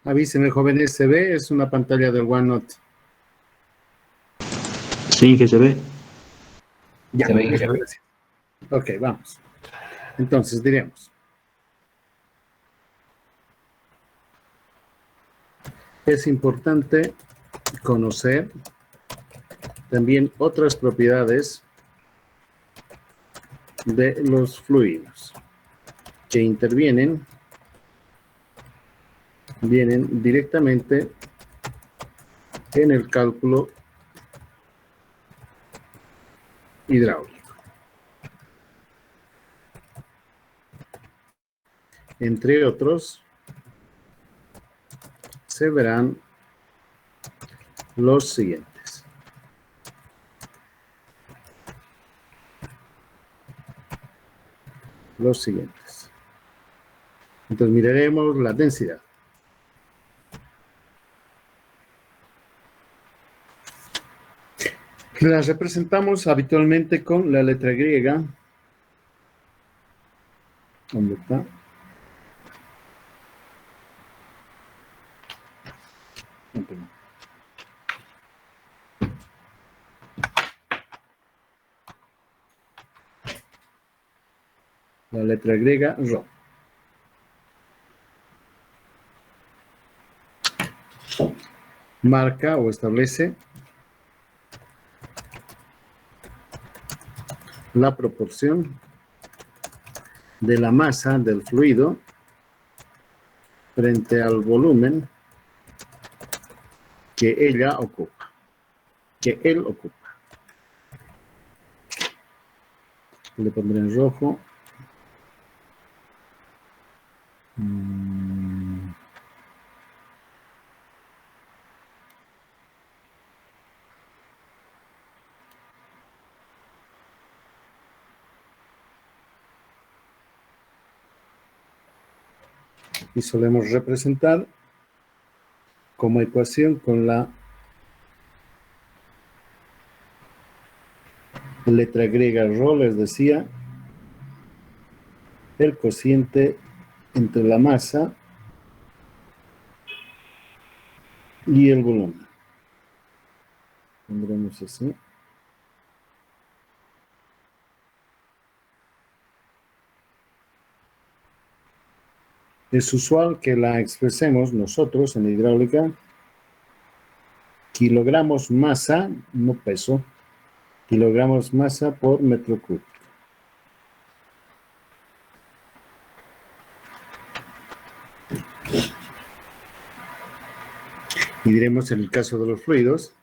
Avísenme, jóvenes, ¿se ve? Es una pantalla del OneNote. Sí, que se ve. Ya, Se ve. gracias. Ok, vamos. Entonces, diremos. Es importante conocer también otras propiedades de los fluidos que vienen directamente en el cálculo hidráulico. Entre otros, se verán los siguientes. Entonces miraremos la densidad. Las representamos habitualmente con la letra griega. ¿Dónde está? La letra griega, Rho. Marca o establece la proporción de la masa del fluido frente al volumen que él ocupa. Le pondré en rojo. Y solemos representar como ecuación con la letra griega Rho, les decía, el cociente entre la masa y el volumen. Pondremos así. Es usual que la expresemos nosotros en hidráulica kilogramos masa, no peso, kilogramos masa por metro cúbico. Y diremos en el caso de los fluidos,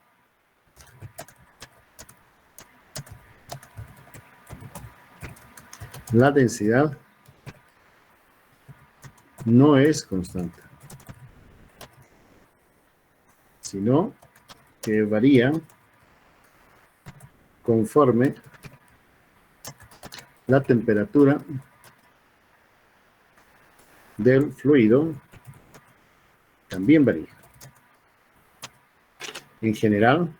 la densidad no es constante, sino que varía conforme la temperatura del fluido también varía. En general,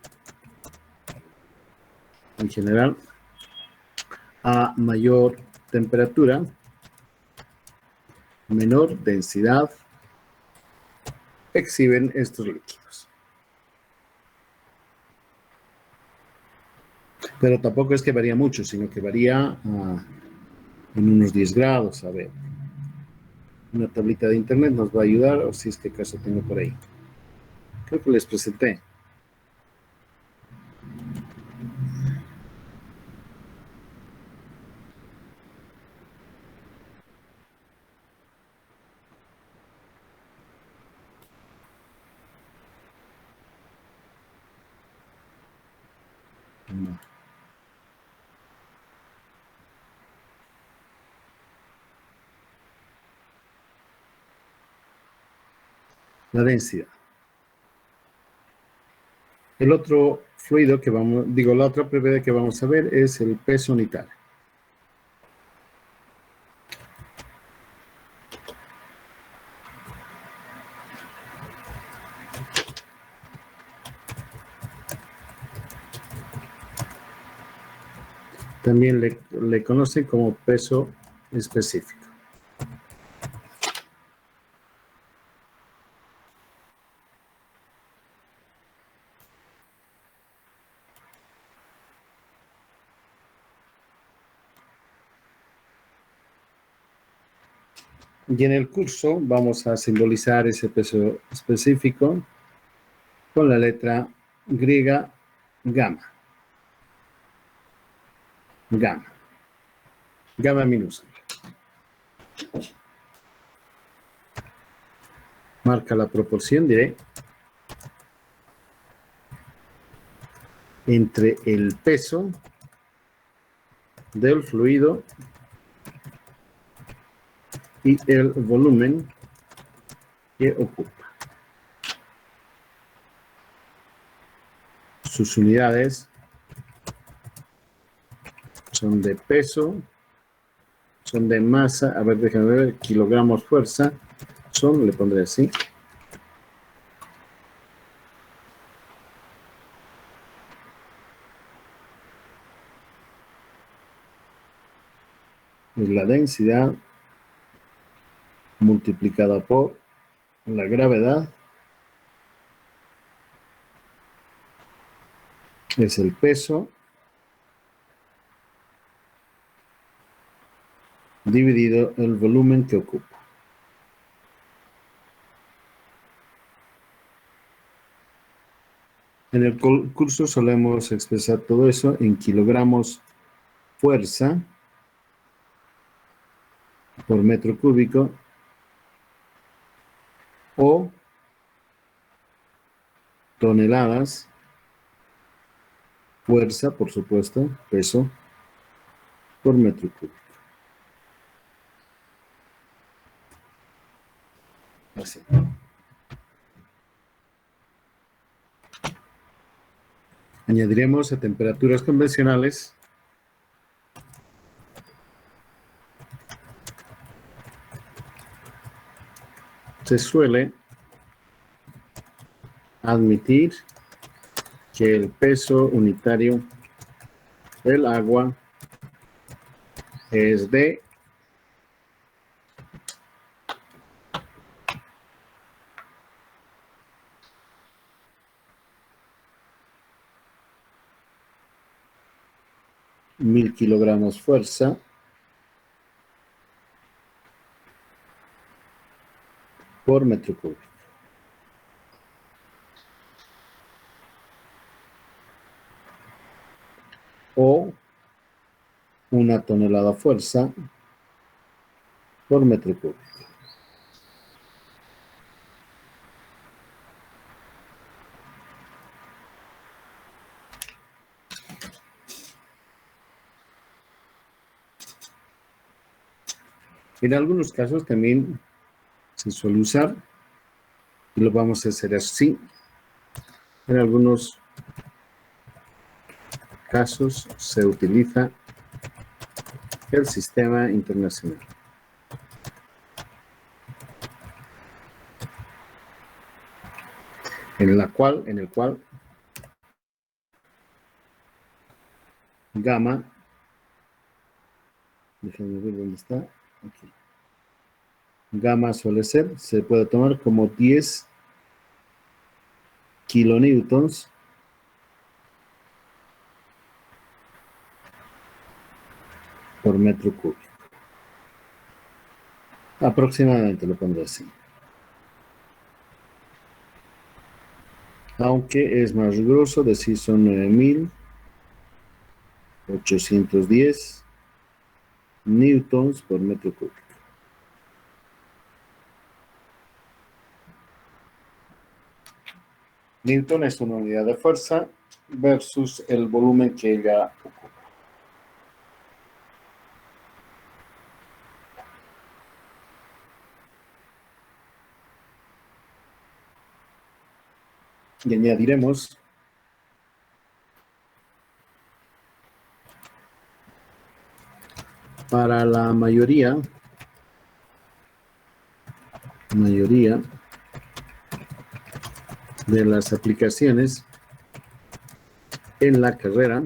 a mayor temperatura, menor densidad exhiben estos líquidos. Pero tampoco es que varía mucho, sino que varía en unos 10 grados. A ver, una tablita de internet nos va a ayudar, o si es que acaso tengo por ahí. Creo que les presenté. No. La densidad. El otro fluido que la otra propiedad que vamos a ver es el peso unitario. También le conocen como peso específico. Y en el curso vamos a simbolizar ese peso específico con la letra griega gamma. Gamma. Gamma minúscula. Marca la proporción, diré, entre el peso del fluido y el volumen que ocupa. Sus unidades son de peso, son de masa, a ver, déjame ver, kilogramos fuerza, son, le pondré así. Es la densidad multiplicada por la gravedad, es el peso, dividido el volumen que ocupa. En el curso solemos expresar todo eso en kilogramos fuerza por metro cúbico o toneladas, fuerza, por supuesto, peso, por metro cúbico. Así. Añadiremos a temperaturas convencionales se suele admitir que el peso unitario del agua es de 1000 kilogramos fuerza por metro cúbico. O una tonelada fuerza por metro cúbico. En algunos casos también se suele usar, y lo vamos a hacer así, en algunos casos se utiliza el sistema internacional. En el cual gamma, déjenme ver dónde está, aquí. Gamma suele ser, se puede tomar como 10 kilonewtons por metro cúbico. Aproximadamente lo pondré así. Aunque es más riguroso decir son 9810 newtons por metro cúbico. Newton es una unidad de fuerza versus el volumen que ella ocupa. Y añadiremos para la mayoría de las aplicaciones en la carrera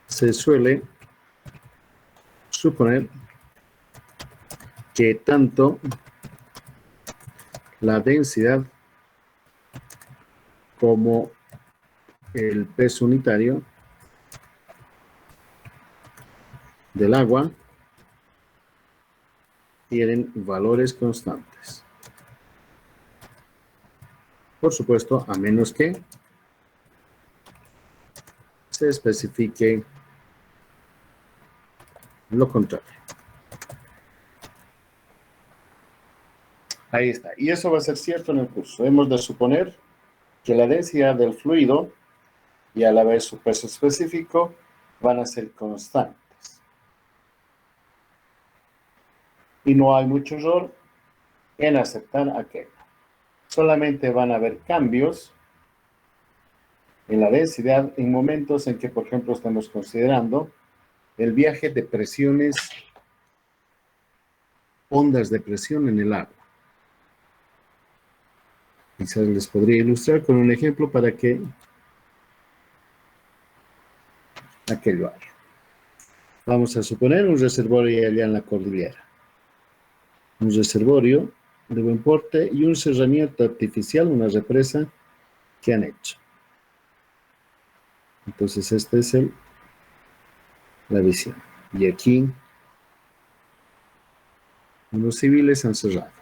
se suele suponer que tanto la densidad como el peso unitario del agua tienen valores constantes. Por supuesto, a menos que se especifique lo contrario. Ahí está. Y eso va a ser cierto en el curso. Hemos de suponer que la densidad del fluido y a la vez su peso específico van a ser constantes. Y no hay mucho error en aceptar aquello. Solamente van a haber cambios en la densidad en momentos en que, por ejemplo, estamos considerando el viaje de presiones, ondas de presión en el agua. Quizás les podría ilustrar con un ejemplo para que aquello haga. Vamos a suponer un reservorio allá en la cordillera. Un reservorio de buen porte y un cerramiento artificial, una represa que han hecho. Entonces, esta es la visión. Y aquí, unos civiles han cerrado.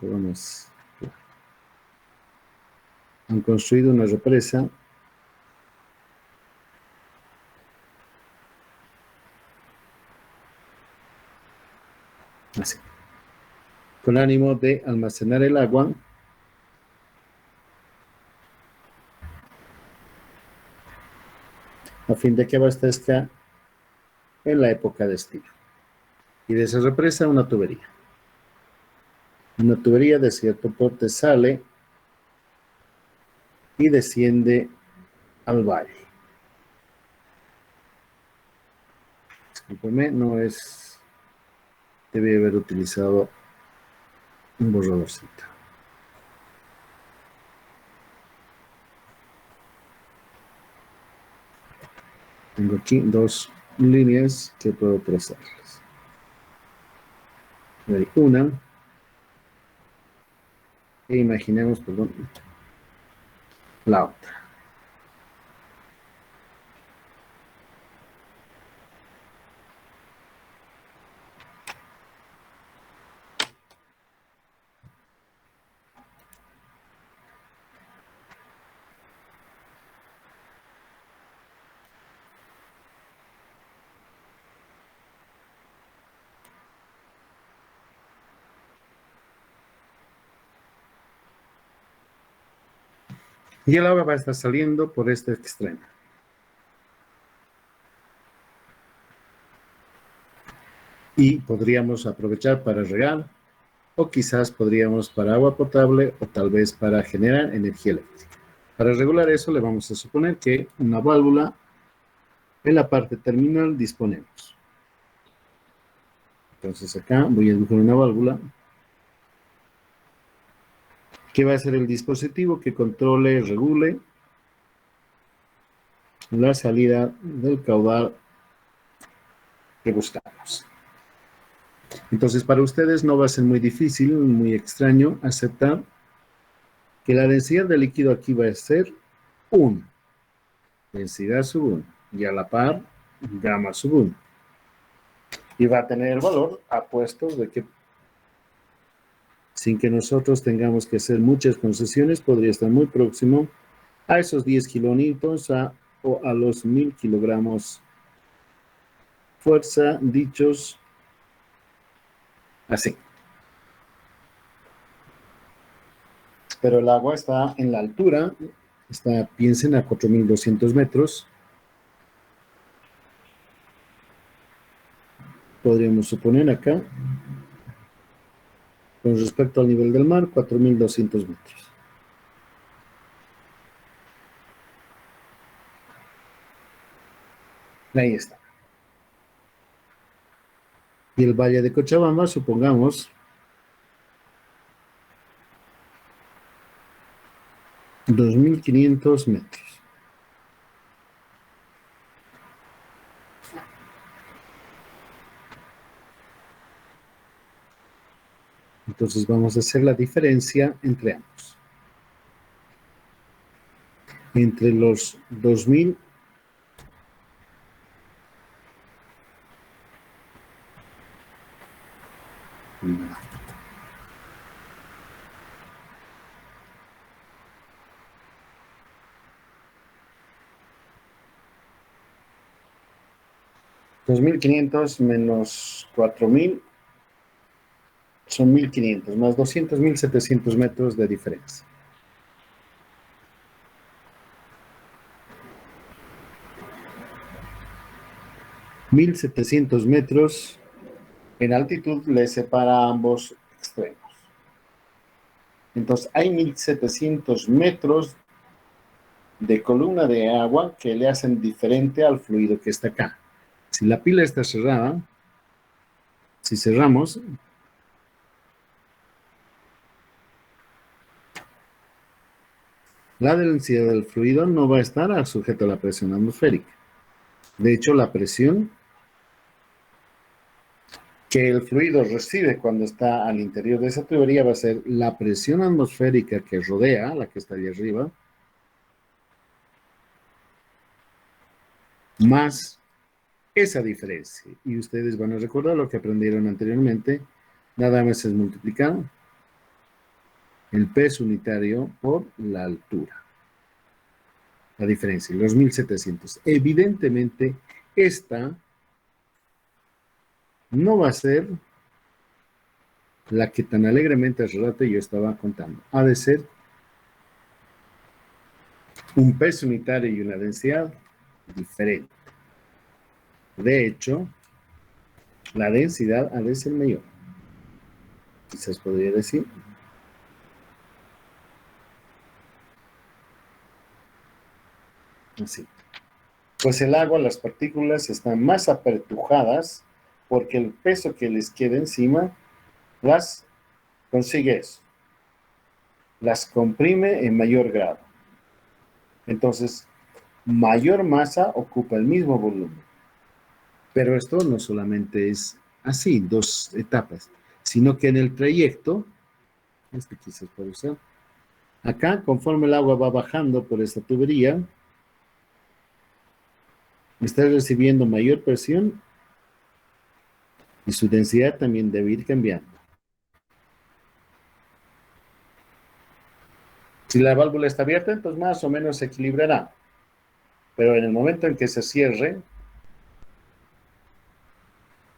Vamos. Han construido una represa así, con ánimo de almacenar el agua a fin de que abastezca en la época de estío. Y de esa represa una tubería. Una tubería de cierto porte sale y desciende al valle. Discúlpeme, no es... Debe haber utilizado un borradorcito. Tengo aquí dos líneas que puedo trazarlas. Una. E imaginemos, perdón, la otra. Y el agua va a estar saliendo por este extremo. Y podríamos aprovechar para regar, o quizás podríamos para agua potable, o tal vez para generar energía eléctrica. Para regular eso le vamos a suponer que una válvula en la parte terminal disponemos. Entonces acá voy a dibujar una válvula que va a ser el dispositivo que controle, regule la salida del caudal que buscamos. Entonces, para ustedes no va a ser muy difícil, muy extraño aceptar que la densidad de líquido aquí va a ser 1. Densidad sub 1. Y a la par, gamma sub 1. Y va a tener el valor apuesto de que sin que nosotros tengamos que hacer muchas concesiones, podría estar muy próximo a esos 10 kilonewtons o a los 1000 kilogramos fuerza, dichos así. Pero el agua está en la altura, piensen, a 4200 metros. Podríamos suponer acá, con respecto al nivel del mar, 4200 metros. Ahí está. Y el valle de Cochabamba, supongamos, 2500 metros. Entonces vamos a hacer la diferencia entre ambos. Entre los 2000 2.500 menos 4.000 son 1.500, más 200, 1.700 metros de diferencia. $1.700 en altitud le separa a ambos extremos. Entonces, hay 1.700 metros de columna de agua que le hacen diferente al fluido que está acá. Si la pila está cerrada, si cerramos, la densidad del fluido no va a estar sujeta a la presión atmosférica. De hecho, la presión que el fluido recibe cuando está al interior de esa tubería va a ser la presión atmosférica que rodea, la que está ahí arriba, más esa diferencia. Y ustedes van a recordar lo que aprendieron anteriormente, nada más es multiplicar el peso unitario por la altura. La diferencia, los 1.700. Evidentemente, esta no va a ser la que tan alegremente hace rato yo estaba contando. Ha de ser un peso unitario y una densidad diferente. De hecho, la densidad ha de ser mayor. Quizás podría decir. Así. Pues el agua, las partículas están más apertujadas porque el peso que les queda encima las consigue eso. Las comprime en mayor grado. Entonces, mayor masa ocupa el mismo volumen. Pero esto no solamente es así, dos etapas, sino que en el trayecto, quizás puede usar, acá, conforme el agua va bajando por esta tubería, está recibiendo mayor presión y su densidad también debe ir cambiando. Si la válvula está abierta, entonces más o menos se equilibrará. Pero en el momento en que se cierre,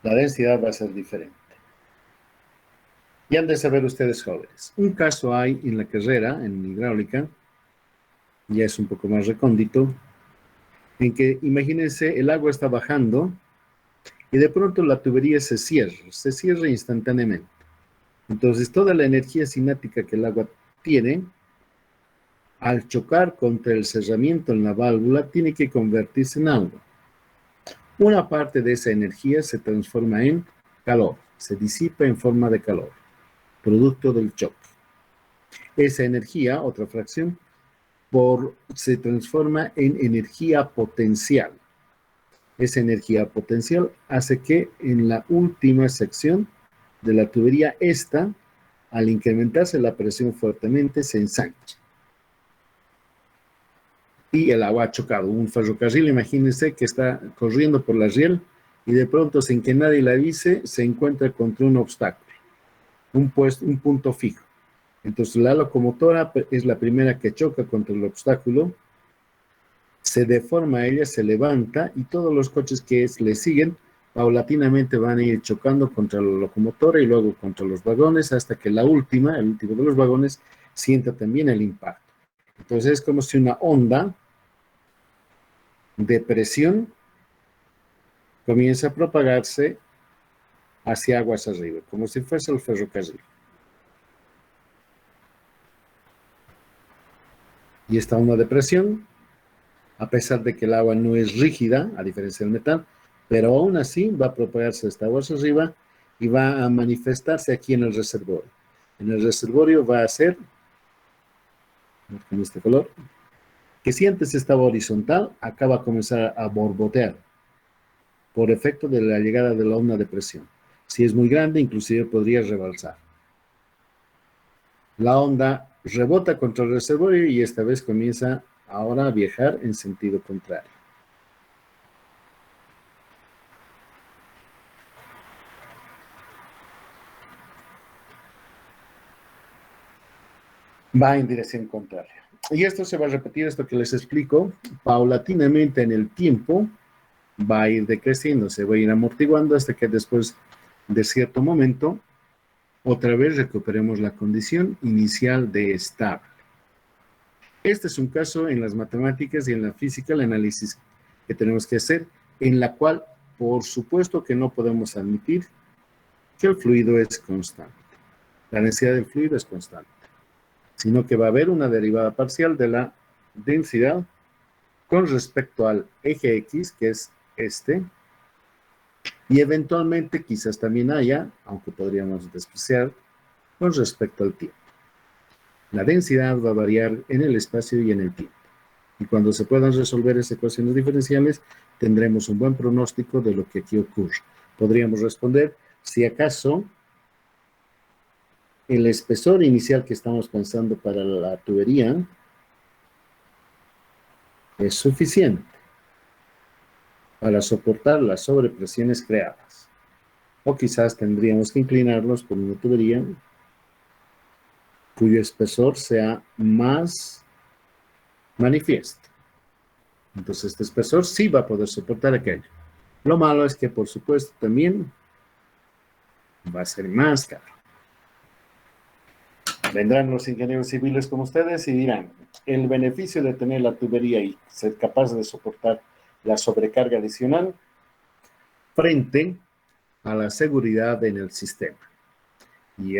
la densidad va a ser diferente. Y han de saber ustedes, jóvenes, un caso hay en la carrera, en hidráulica, ya es un poco más recóndito, en que, imagínense, el agua está bajando y de pronto la tubería se cierra instantáneamente. Entonces, toda la energía cinética que el agua tiene, al chocar contra el cerramiento en la válvula, tiene que convertirse en algo. Una parte de esa energía se transforma en calor, se disipa en forma de calor, producto del choque. Esa energía, otra fracción, se transforma en energía potencial. Esa energía potencial hace que en la última sección de la tubería, al incrementarse la presión fuertemente, se ensancha. Y el agua ha chocado. Un ferrocarril, imagínense que está corriendo por la riel y de pronto, sin que nadie le avise, se encuentra contra un obstáculo, un punto fijo. Entonces la locomotora es la primera que choca contra el obstáculo, se deforma ella, se levanta y todos los coches que le siguen paulatinamente van a ir chocando contra la locomotora y luego contra los vagones hasta que el último de los vagones sienta también el impacto. Entonces es como si una onda de presión comienza a propagarse hacia aguas arriba, como si fuese el ferrocarril. Y esta onda de presión, a pesar de que el agua no es rígida, a diferencia del metal, pero aún así va a propagarse esta agua hacia arriba y va a manifestarse aquí en el reservorio. En el reservorio va a ser, con este color, que si antes estaba horizontal, acá va a comenzar a borbotear por efecto de la llegada de la onda de presión. Si es muy grande, inclusive podría rebalsar. La onda rebota contra el reservorio y esta vez comienza ahora a viajar en sentido contrario. Va en dirección contraria. Y esto se va a repetir, esto que les explico, paulatinamente en el tiempo, va a ir decreciendo, se va a ir amortiguando hasta que después de cierto momento otra vez recuperemos la condición inicial de estable. Este es un caso en las matemáticas y en la física, el análisis que tenemos que hacer, en la cual, por supuesto que no podemos admitir que el fluido es constante. La densidad del fluido es constante, sino que va a haber una derivada parcial de la densidad con respecto al eje X, que es este, y eventualmente quizás también haya, aunque podríamos despreciar, con respecto al tiempo. La densidad va a variar en el espacio y en el tiempo. Y cuando se puedan resolver esas ecuaciones diferenciales, tendremos un buen pronóstico de lo que aquí ocurre. Podríamos responder si acaso el espesor inicial que estamos pensando para la tubería es suficiente para soportar las sobrepresiones creadas. O quizás tendríamos que inclinarnos por una tubería cuyo espesor sea más manifiesto. Entonces este espesor sí va a poder soportar aquello. Lo malo es que, por supuesto, también va a ser más caro. Vendrán los ingenieros civiles como ustedes y dirán, el beneficio de tener la tubería y ser capaz de soportar la sobrecarga adicional frente a la seguridad en el sistema. Y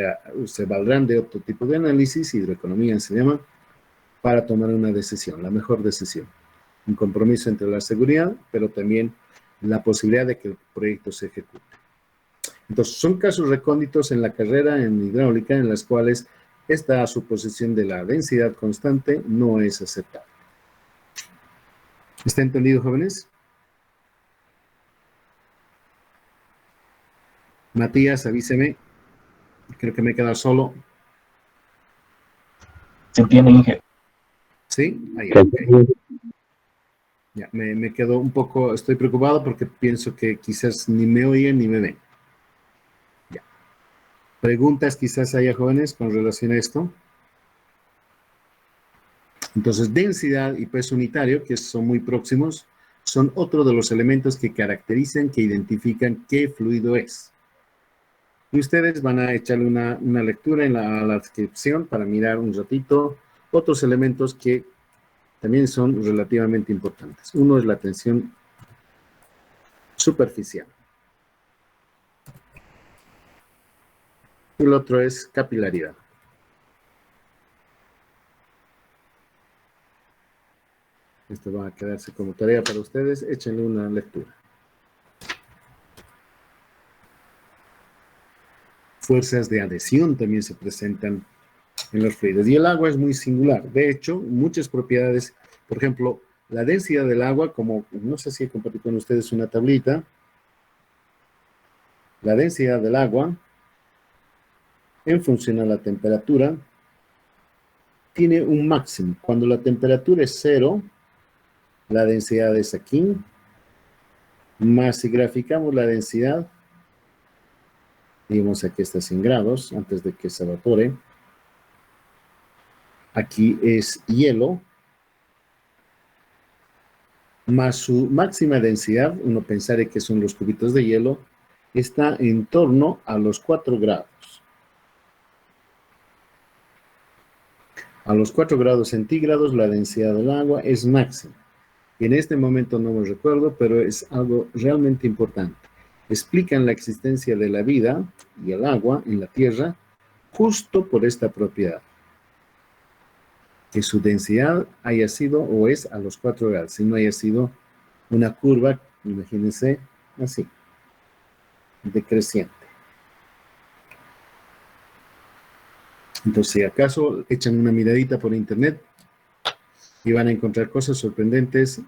se valdrán de otro tipo de análisis, hidroeconomía se llama, para tomar una decisión, la mejor decisión. Un compromiso entre la seguridad, pero también la posibilidad de que el proyecto se ejecute. Entonces, son casos recónditos en la carrera en hidráulica en las cuales esta suposición de la densidad constante no es aceptable. ¿Está entendido, jóvenes? Matías, avíseme. Creo que me he quedado solo. Se entiende, Inge. ¿Sí? Ahí, okay. Ya, me quedo un poco, estoy preocupado porque pienso que quizás ni me oyen ni me ven. Ya. ¿Preguntas quizás haya, jóvenes, con relación a esto? Entonces, densidad y peso unitario, que son muy próximos, son otro de los elementos que caracterizan, que identifican qué fluido es. Y ustedes van a echarle una lectura en la descripción para mirar un ratito otros elementos que también son relativamente importantes. Uno es la tensión superficial. Y el otro es capilaridad. Esto va a quedarse como tarea para ustedes. Échenle una lectura. Fuerzas de adhesión también se presentan en los fluidos. Y el agua es muy singular. De hecho, muchas propiedades, por ejemplo, la densidad del agua, como no sé si he compartido con ustedes una tablita, la densidad del agua, en función a la temperatura, tiene un máximo. Cuando la temperatura es 0, la densidad es aquí, más si graficamos la densidad, digamos aquí está 100 grados, antes de que se evapore, aquí es hielo, más su máxima densidad, uno pensaría que son los cubitos de hielo, está en torno a los 4 grados. A los 4 grados centígrados la densidad del agua es máxima. Y en este momento no me recuerdo, pero es algo realmente importante. Explican la existencia de la vida y el agua en la Tierra justo por esta propiedad. Que su densidad haya sido o es a los 4 grados, si no haya sido una curva, imagínense, así, decreciente. Entonces, si acaso echan una miradita por internet y van a encontrar cosas sorprendentes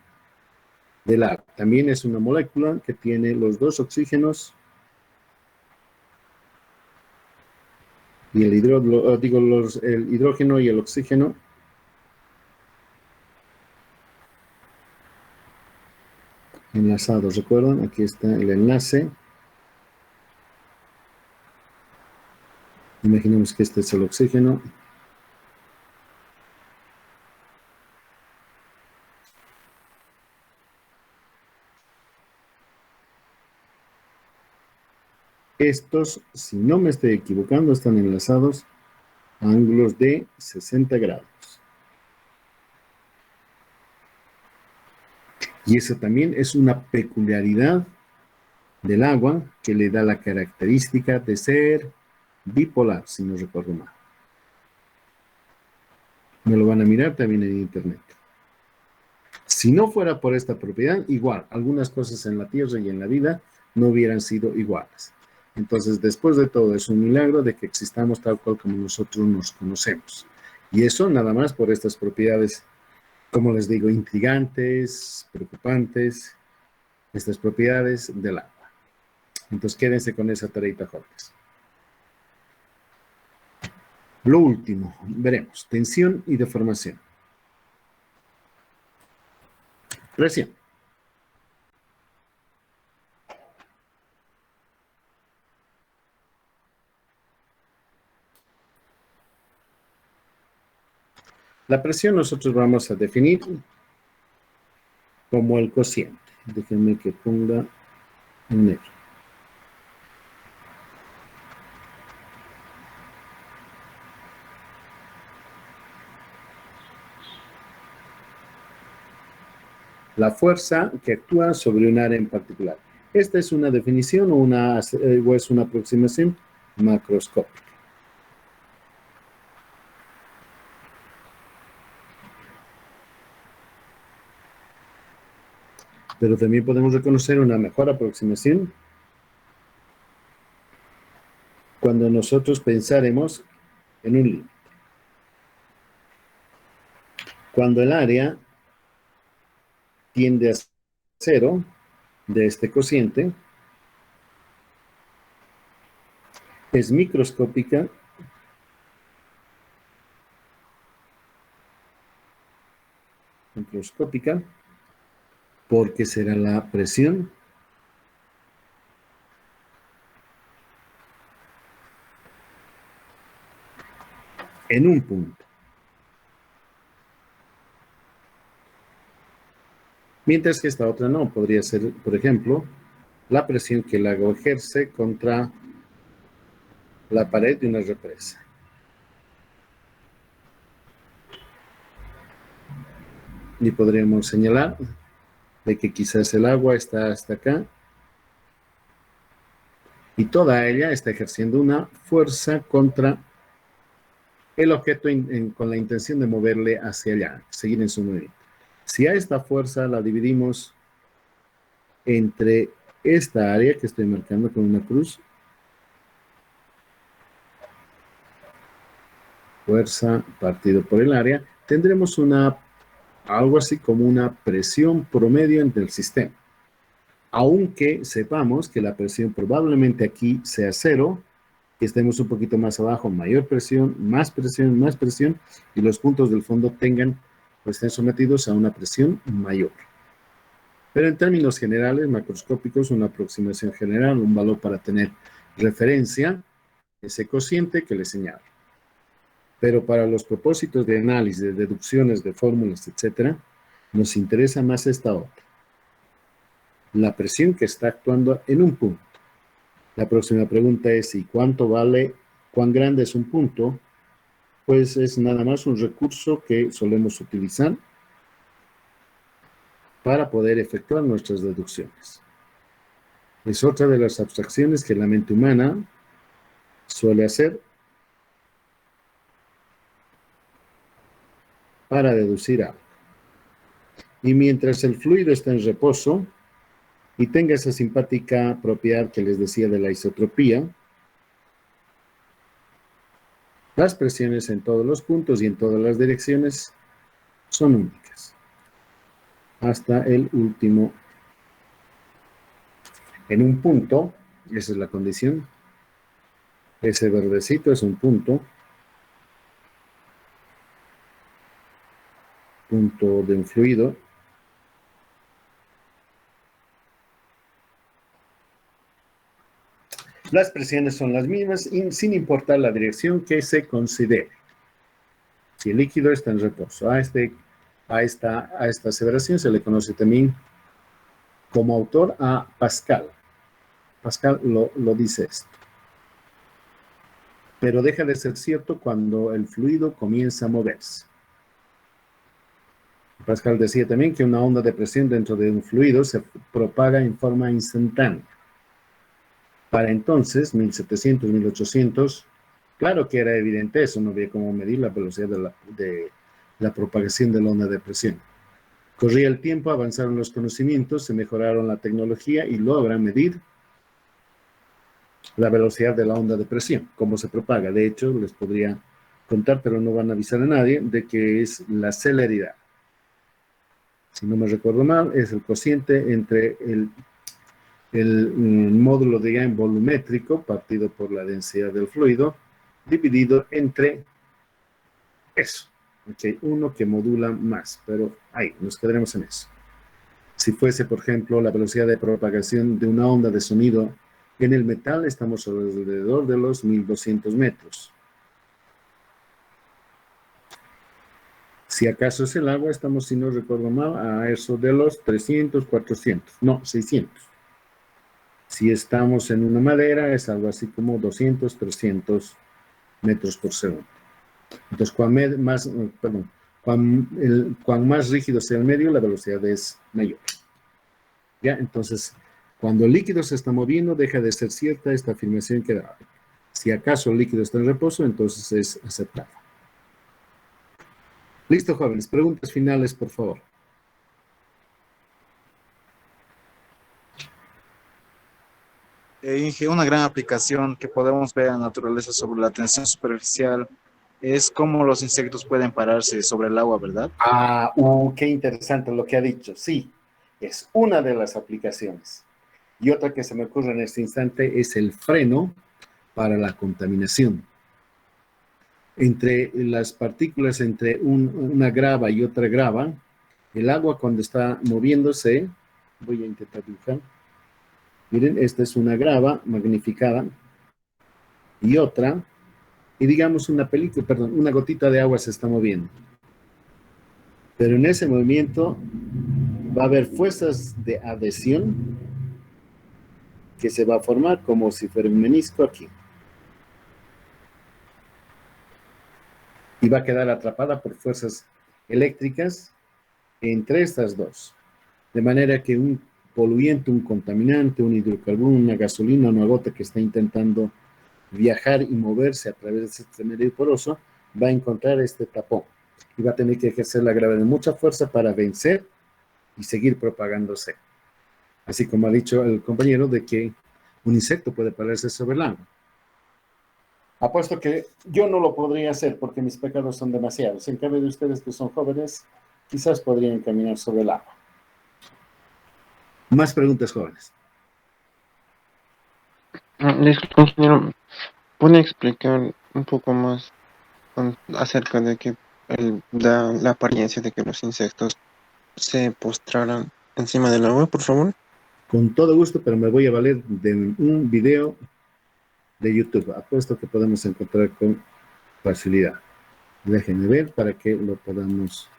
del agua. También es una molécula que tiene los dos oxígenos y el hidrógeno y el oxígeno enlazados. ¿Recuerdan? Aquí está el enlace. Imaginemos que este es el oxígeno. Estos, si no me estoy equivocando, están enlazados a ángulos de 60 grados. Y eso también es una peculiaridad del agua que le da la característica de ser bipolar, si no recuerdo mal. Me lo van a mirar también en internet. Si no fuera por esta propiedad, igual, algunas cosas en la tierra y en la vida no hubieran sido iguales. Entonces, después de todo, es un milagro de que existamos tal cual como nosotros nos conocemos. Y eso nada más por estas propiedades, como les digo, intrigantes, preocupantes, estas propiedades del agua. Entonces, quédense con esa tareita, jóvenes. Lo último, veremos, tensión y deformación. Presión. La presión nosotros vamos a definir como el cociente. Déjenme que ponga en negro. La fuerza que actúa sobre un área en particular. Esta es una definición o es una aproximación macroscópica. Pero también podemos reconocer una mejor aproximación cuando nosotros pensaremos en un límite. Cuando el área tiende a cero de este cociente, es microscópica porque será la presión en un punto. Mientras que esta otra no, podría ser, por ejemplo, la presión que el agua ejerce contra la pared de una represa. Y podríamos señalar de que quizás el agua está hasta acá y toda ella está ejerciendo una fuerza contra el objeto con la intención de moverle hacia allá, seguir en su movimiento. Si a esta fuerza la dividimos entre esta área que estoy marcando con una cruz, fuerza partido por el área, tendremos algo así como una presión promedio entre el sistema. Aunque sepamos que la presión probablemente aquí sea cero, que estemos un poquito más abajo, mayor presión, más presión, y los puntos del fondo estén sometidos a una presión mayor. Pero en términos generales, macroscópicos, una aproximación general, un valor para tener referencia, ese cociente que les señalo. Pero para los propósitos de análisis, de deducciones, de fórmulas, etc., nos interesa más esta otra. La presión que está actuando en un punto. La próxima pregunta es, ¿y cuánto vale, cuán grande es un punto? Pues es nada más un recurso que solemos utilizar para poder efectuar nuestras deducciones. Es otra de las abstracciones que la mente humana suele hacer para deducir algo. Y mientras el fluido está en reposo y tenga esa simpática propiedad que les decía de la isotropía, las presiones en todos los puntos y en todas las direcciones son únicas. Hasta el último. En un punto, esa es la condición, ese verdecito es un punto de un fluido. Las presiones son las mismas sin importar la dirección que se considere. Si el líquido está en reposo, a esta aseveración se le conoce también como autor a Pascal. Pascal lo dice esto. Pero deja de ser cierto cuando el fluido comienza a moverse. Pascal decía también que una onda de presión dentro de un fluido se propaga en forma instantánea. Para entonces, 1700, 1800, claro que era evidente eso, no había cómo medir la velocidad de la propagación de la onda de presión. Corría el tiempo, avanzaron los conocimientos, se mejoraron la tecnología y logran medir la velocidad de la onda de presión, cómo se propaga. De hecho, les podría contar, pero no van a avisar a nadie, de que es la celeridad. Si no me recuerdo mal, es el cociente entre el módulo de Young volumétrico, partido por la densidad del fluido, dividido entre eso. Okay, uno que modula más, pero ahí, nos quedaremos en eso. Si fuese, por ejemplo, la velocidad de propagación de una onda de sonido en el metal, estamos alrededor de los 1200 metros. Si acaso es el agua, estamos, si no recuerdo mal, a eso de los 300, 400, no, 600. Si estamos en una madera, es algo así como 200, 300 metros por segundo. Entonces, cuán más rígido sea el medio, la velocidad es mayor. ¿Ya? Entonces, cuando el líquido se está moviendo, deja de ser cierta esta afirmación que da. Si acaso el líquido está en reposo, entonces es aceptable. Listo, jóvenes. Preguntas finales, por favor. Inge, una gran aplicación que podemos ver en la naturaleza sobre la tensión superficial es cómo los insectos pueden pararse sobre el agua, ¿verdad? Qué interesante lo que ha dicho. Sí, es una de las aplicaciones. Y otra que se me ocurre en este instante es el freno para la contaminación. Entre las partículas, entre una grava y otra grava, el agua cuando está moviéndose, voy a intentar dibujar. Miren, esta es una grava magnificada y otra, y digamos una gotita de agua se está moviendo. Pero en ese movimiento va a haber fuerzas de adhesión que se va a formar como si fuera un menisco aquí. Y va a quedar atrapada por fuerzas eléctricas entre estas dos. De manera que un poluente, un contaminante, un hidrocarburo, una gasolina, una gota que está intentando viajar y moverse a través de este medio poroso, va a encontrar este tapón y va a tener que ejercer la gravedad de mucha fuerza para vencer y seguir propagándose. Así como ha dicho el compañero de que un insecto puede pararse sobre el agua. Apuesto que yo no lo podría hacer porque mis pecados son demasiados. En cambio de ustedes que son jóvenes, quizás podrían caminar sobre el agua. Más preguntas, jóvenes. Disculpe, ingeniero, ¿puede explicar un poco más acerca de que la apariencia de que los insectos se postraran encima del agua, por favor? Con todo gusto, pero me voy a valer de un video de YouTube. Apuesto que podemos encontrar con facilidad. Déjenme ver para que lo podamos.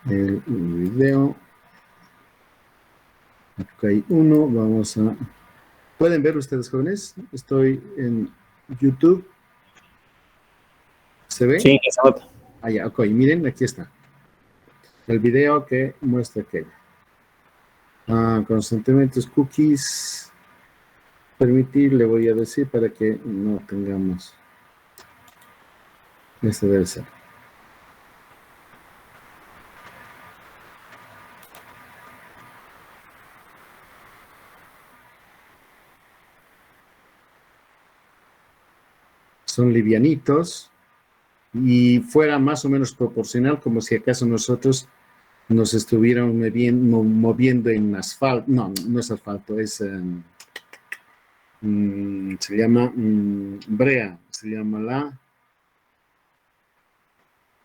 El video. Acá hay uno. Vamos a. ¿Pueden ver ustedes, jóvenes? Estoy en YouTube. ¿Se ve? Sí, que se nota. Ya, ok, miren, aquí está. El video que muestra que consentimientos cookies permitir, le voy a decir para que no tengamos. Este debe ser. Son livianitos y fuera más o menos proporcional, como si acaso nosotros nos estuviéramos moviendo en asfalto. No, no es asfalto, es se llama brea, se llama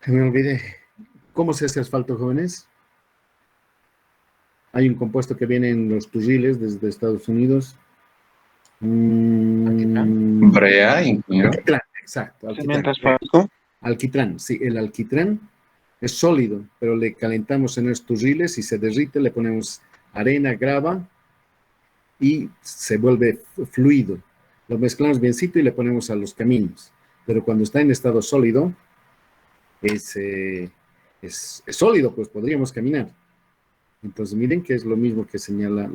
me olvidé. ¿Cómo se hace asfalto, jóvenes? Hay un compuesto que viene en los turriles desde Estados Unidos Brea, ingeniero. Alquitrán, exacto. Cemento asfáltico. Alquitrán, sí, el alquitrán es sólido, pero le calentamos en estos riles y se derrite, le ponemos arena, grava y se vuelve fluido. Lo mezclamos biencito y le ponemos a los caminos. Pero cuando está en estado sólido, es sólido, pues podríamos caminar. Entonces miren que es lo mismo que señala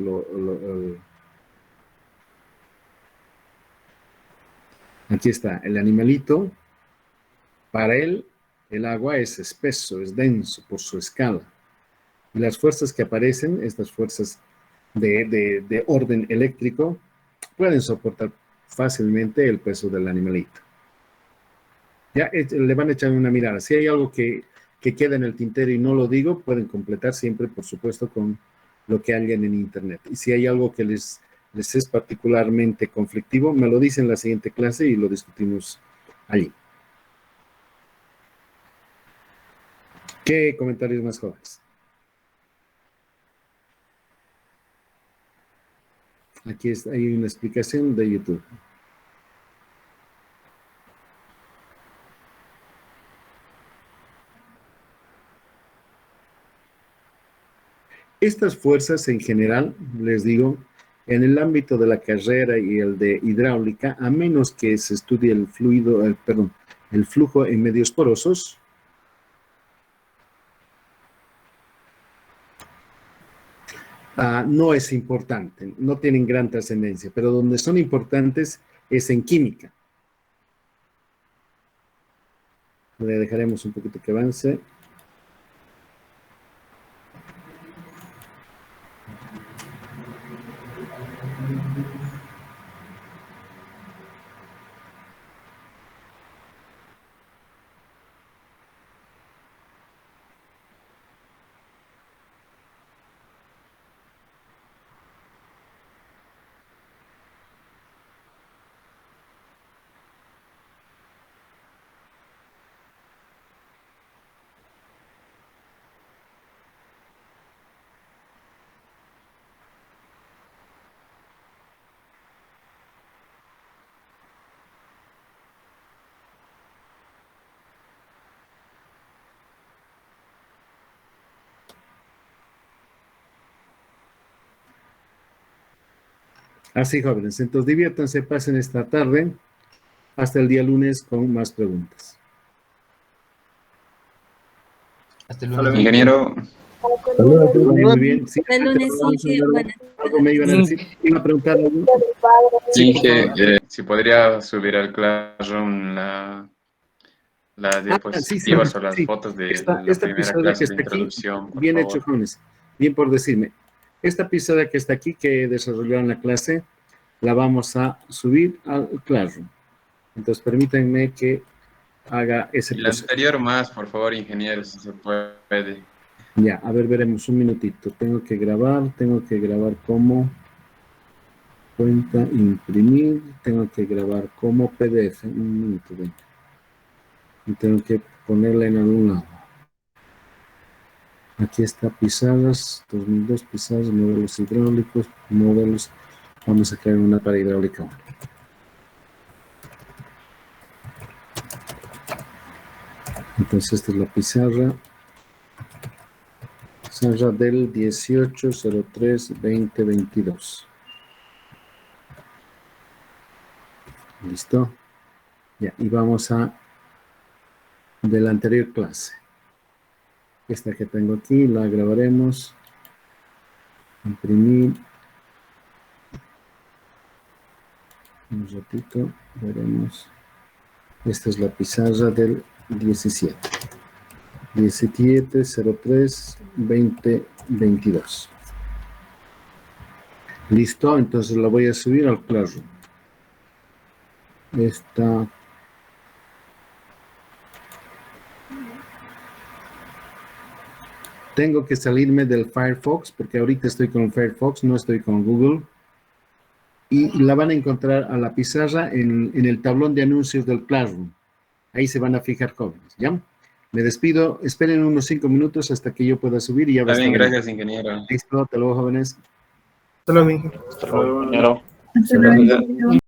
aquí está el animalito. Para él, el agua es espeso, es denso por su escala. Y las fuerzas que aparecen, estas fuerzas de orden eléctrico, pueden soportar fácilmente el peso del animalito. Ya le van a echar una mirada. Si hay algo que queda en el tintero y no lo digo, pueden completar siempre, por supuesto, con lo que hayan en internet. Y si hay algo que les es particularmente conflictivo, me lo dicen en la siguiente clase y lo discutimos allí. ¿Qué comentarios más jóvenes? Aquí hay una explicación de YouTube. Estas fuerzas en general, les digo, en el ámbito de la carrera y el de hidráulica, a menos que se estudie el flujo en medios porosos, no es importante, no tienen gran trascendencia, pero donde son importantes es en química. Le dejaremos un poquito que avance. Así, jóvenes. Entonces, diviértanse, pasen esta tarde hasta el día lunes con más preguntas. Hasta luego. Ingeniero, Muy bien. Sí, El lunes, sí, bueno. algo me iban a decir. ¿Iba a preguntar algo? Inge, si podría subir al Classroom las diapositivas o las fotos de la Esta primera pizarra clase que de está aquí, introducción, por bien favor. hecho, jóvenes. Bien por decirme. Esta pizarra que está aquí, que desarrollaron la clase, la vamos a subir al Classroom. Entonces, permítanme que haga ese Y la proceso. anterior más, por favor, ingeniero, si se puede. Ya, a ver, veremos un minutito. Tengo que grabar como cuenta, imprimir, tengo que grabar como PDF. Un minuto, ven. Y tengo que ponerla en algún lado. Aquí está pizarras, 2002 pizarras, modelos hidráulicos, modelos. Vamos a crear una para hidráulica. Entonces esta es la pizarra. Pizarra del 18/03/2022. ¿Listo? Ya, y vamos a de la anterior clase. Esta que tengo aquí, la grabaremos. Imprimir. Un ratito, veremos. Esta es la pizarra del 17. 17/03/2022. Listo, entonces la voy a subir al Classroom. Esta. Tengo que salirme del Firefox porque ahorita estoy con Firefox, no estoy con Google. Y la van a encontrar a la pizarra en el tablón de anuncios del Classroom. Ahí se van a fijar, jóvenes, ¿ya? Me despido, esperen unos 5 minutos hasta que yo pueda subir y ya va a Está bien, estar. gracias, ingeniero. Listo, hasta luego, jóvenes. Hasta luego, Inge. Hasta luego, ingeniero. Hasta luego.